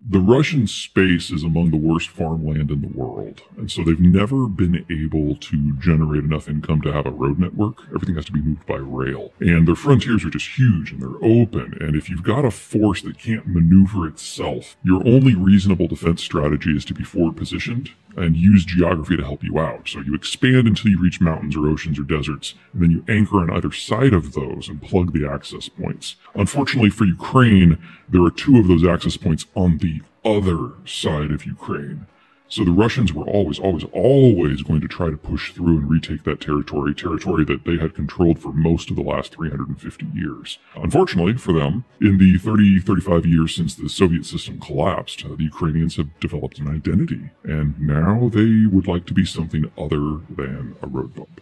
The Russian space is among the worst farmland in the world, and so they've never been able to generate enough income to have a road network. Everything has to be moved by rail. And their frontiers are just huge, and they're open, and if you've got a force that can't maneuver itself, your only reasonable defense strategy is to be forward positioned and use geography to help you out. So you expand until you reach mountains or oceans or deserts, and then you anchor on either side of those and plug the access points. Unfortunately for Ukraine, there are two of those access points on the other side of Ukraine. So the Russians were always going to try to push through and retake that territory that they had controlled for most of the last 350 years. Unfortunately for them, in the 35 years since the Soviet system collapsed, the Ukrainians have developed an identity, and now they would like to be something other than a road bump.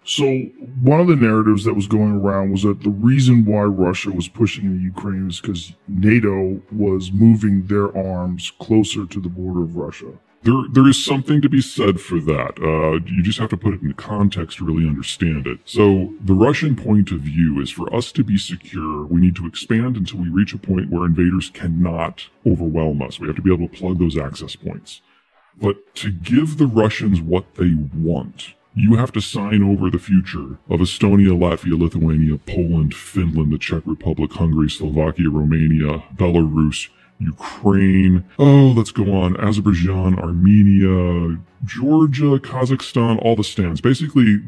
So one of the narratives that was going around was that the reason why Russia was pushing into Ukraine is because NATO was moving their arms closer to the border of Russia. There is something to be said for that. You just have to put it in context to really understand it. So the Russian point of view is, for us to be secure, we need to expand until we reach a point where invaders cannot overwhelm us. We have to be able to plug those access points. But to give the Russians what they want, you have to sign over the future of Estonia, Latvia, Lithuania, Poland, Finland, the Czech Republic, Hungary, Slovakia, Romania, Belarus, Ukraine, let's go on, Azerbaijan, Armenia, Georgia, Kazakhstan, all the stands. Basically,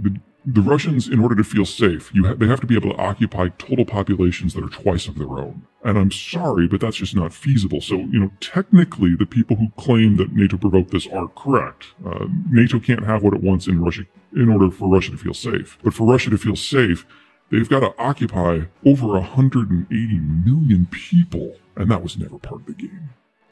the Russians, in order to feel safe, they have to be able to occupy total populations that are twice of their own. And I'm sorry, but that's just not feasible. So, technically, the people who claim that NATO provoked this are correct. NATO can't have what it wants in Russia in order for Russia to feel safe. But for Russia to feel safe, they've got to occupy over 180 million people, and that was never part of the game.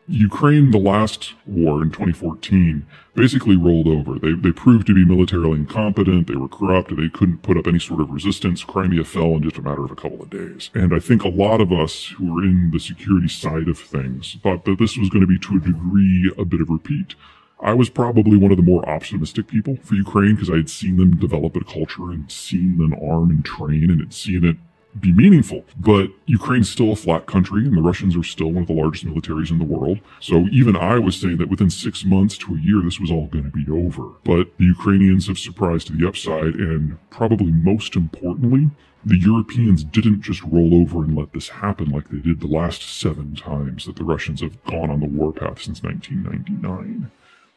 Ukraine, the last war in 2014, basically rolled over. They proved to be militarily incompetent, they were corrupt, they couldn't put up any sort of resistance. Crimea fell in just a matter of a couple of days. And I think a lot of us who are in the security side of things thought that this was going to be, to a degree, a bit of repeat. I was probably one of the more optimistic people for Ukraine because I had seen them develop a culture and seen them arm and train and had seen it be meaningful. But Ukraine's still a flat country, and the Russians are still one of the largest militaries in the world. So even I was saying that within 6 months to a year, this was all going to be over. But the Ukrainians have surprised to the upside, and probably most importantly, the Europeans didn't just roll over and let this happen like they did the last 7 times that the Russians have gone on the warpath since 1999.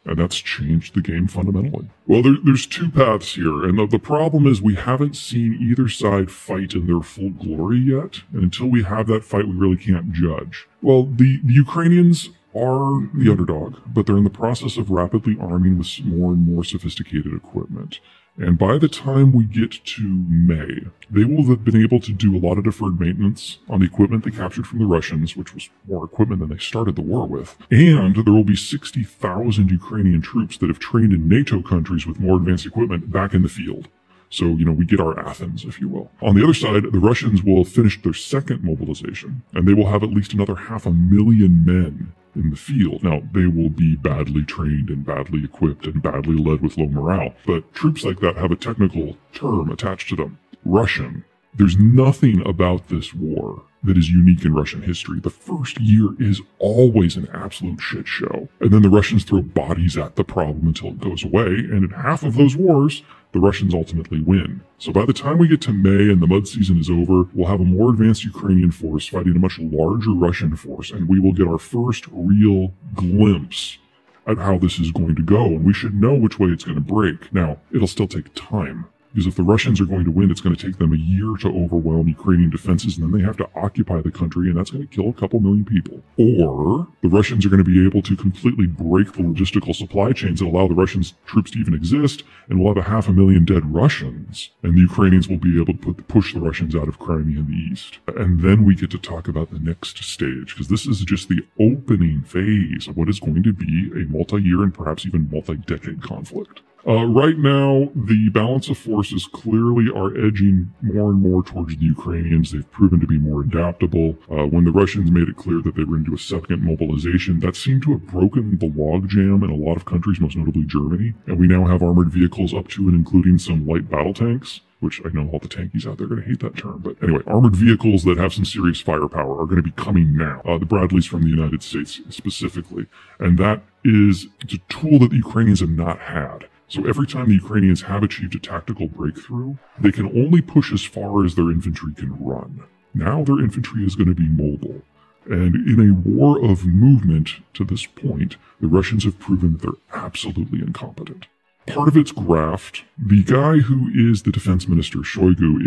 And that's changed the game fundamentally. Well, there's 2 paths here, and the problem is we haven't seen either side fight in their full glory yet, and until we have that fight, we really can't judge. Well, the Ukrainians are the underdog, but they're in the process of rapidly arming with more and more sophisticated equipment. And by the time we get to May, they will have been able to do a lot of deferred maintenance on the equipment they captured from the Russians, which was more equipment than they started the war with. And there will be 60,000 Ukrainian troops that have trained in NATO countries with more advanced equipment back in the field. So, we get our Athens, if you will. On the other side, the Russians will have finished their second mobilization, and they will have at least another 500,000 men in the field. Now, they will be badly trained and badly equipped and badly led with low morale, but troops like that have a technical term attached to them: Russian. There's nothing about this war that is unique in Russian history. The first year is always an absolute shit show, and then the Russians throw bodies at the problem until it goes away, and in half of those wars, the Russians ultimately win. So by the time we get to May and the mud season is over, we'll have a more advanced Ukrainian force fighting a much larger Russian force, and we will get our first real glimpse at how this is going to go, and we should know which way it's going to break. Now, it'll still take time, because if the Russians are going to win, it's going to take them a year to overwhelm Ukrainian defenses, and then they have to occupy the country, and that's going to kill a couple million people. Or the Russians are going to be able to completely break the logistical supply chains that allow the Russian troops to even exist, and we'll have 500,000 dead Russians, and the Ukrainians will be able to push the Russians out of Crimea in the east. And then we get to talk about the next stage, because this is just the opening phase of what is going to be a multi-year and perhaps even multi-decade conflict. Right now, the balance of forces clearly are edging more and more towards the Ukrainians. They've proven to be more adaptable. When the Russians made it clear that they were going to do a second mobilization, that seemed to have broken the logjam in a lot of countries, most notably Germany. And we now have armored vehicles up to and including some light battle tanks. which I know all the tankies out there are going to hate that term. But anyway, armored vehicles that have some serious firepower are going to be coming now. The Bradleys from the United States specifically. And that is a tool that the Ukrainians have not had. So every time the Ukrainians have achieved a tactical breakthrough, they can only push as far as their infantry can run. Now their infantry is going to be mobile. And in a war of movement to this point, the Russians have proven that they're absolutely incompetent. Part of it's graft. The guy who is the defense minister, Shoigu,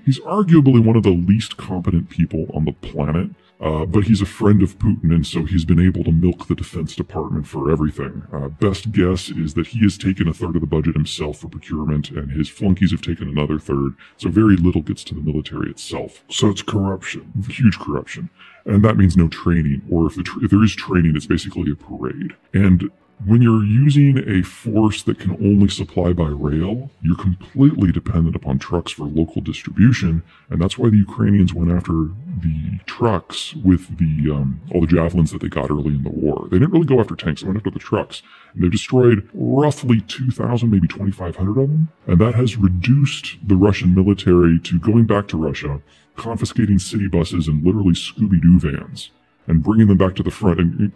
he's arguably one of the least competent people on the planet, but he's a friend of Putin, and so he's been able to milk the Defense Department for everything. Best guess is that he has taken a third of the budget himself for procurement, and his flunkies have taken another third, so very little gets to the military itself. So it's corruption. Huge corruption. And that means no training, or if there is training, it's basically a parade. And when you're using a force that can only supply by rail, you're completely dependent upon trucks for local distribution, and that's why the Ukrainians went after the trucks with all the javelins that they got early in the war. They didn't really go after tanks, they went after the trucks, and they destroyed roughly 2,000, maybe 2,500 of them, and that has reduced the Russian military to going back to Russia, confiscating city buses and literally Scooby-Doo vans, and bringing them back to the front. And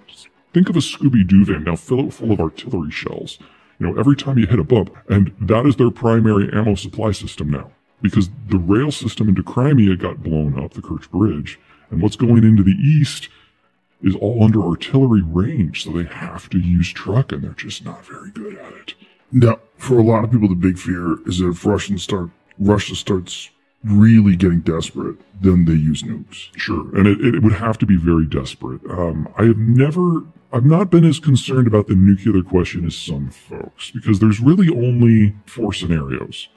think of a Scooby-Doo van, now fill it full of artillery shells. Every time you hit a bump, and that is their primary ammo supply system now. Because the rail system into Crimea got blown up, the Kerch Bridge, and what's going into the east is all under artillery range, so they have to use truck, and they're just not very good at it. Now, for a lot of people, the big fear is that if Russia starts really getting desperate, then they use nukes. Sure, and it would have to be very desperate. I've not been as concerned about the nuclear question as some folks, because there's really only 4 scenarios.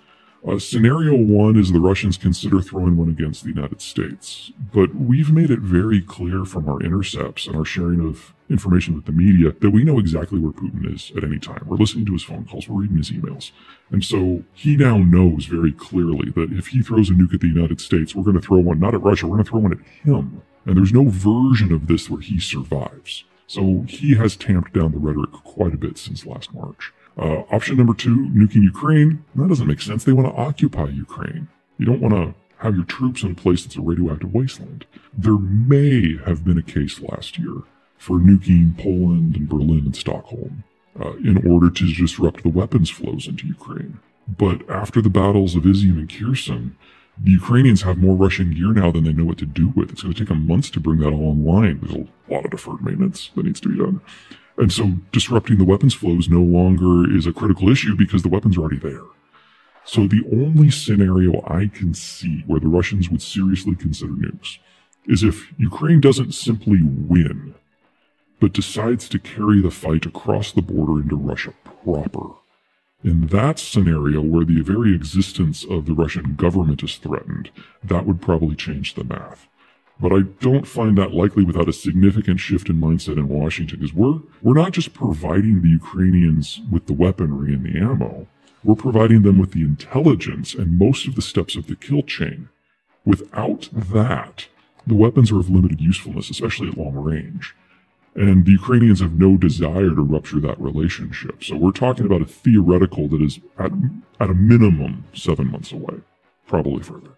Scenario 1 is the Russians consider throwing one against the United States, but we've made it very clear from our intercepts and our sharing of information with the media that we know exactly where Putin is at any time. We're listening to his phone calls, we're reading his emails. And so he now knows very clearly that if he throws a nuke at the United States, we're going to throw one not at Russia, we're going to throw one at him. And there's no version of this where he survives. So he has tamped down the rhetoric quite a bit since last March. Option number 2, nuking Ukraine. That doesn't make sense. They want to occupy Ukraine. You don't want to have your troops in a place that's a radioactive wasteland. There may have been a case last year for nuking Poland and Berlin and Stockholm in order to disrupt the weapons flows into Ukraine. But after the battles of Izium and Kherson, the Ukrainians have more Russian gear now than they know what to do with. It's going to take them months to bring that all online. There's a lot of deferred maintenance that needs to be done. And so disrupting the weapons flows no longer is a critical issue because the weapons are already there. So the only scenario I can see where the Russians would seriously consider nukes is if Ukraine doesn't simply win, but decides to carry the fight across the border into Russia proper. In that scenario, where the very existence of the Russian government is threatened, that would probably change the math. But I don't find that likely without a significant shift in mindset in Washington, because we're not just providing the Ukrainians with the weaponry and the ammo, we're providing them with the intelligence and most of the steps of the kill chain. Without that, the weapons are of limited usefulness, especially at long range. And the Ukrainians have no desire to rupture that relationship. So we're talking about a theoretical that is at a minimum 7 months away, probably further.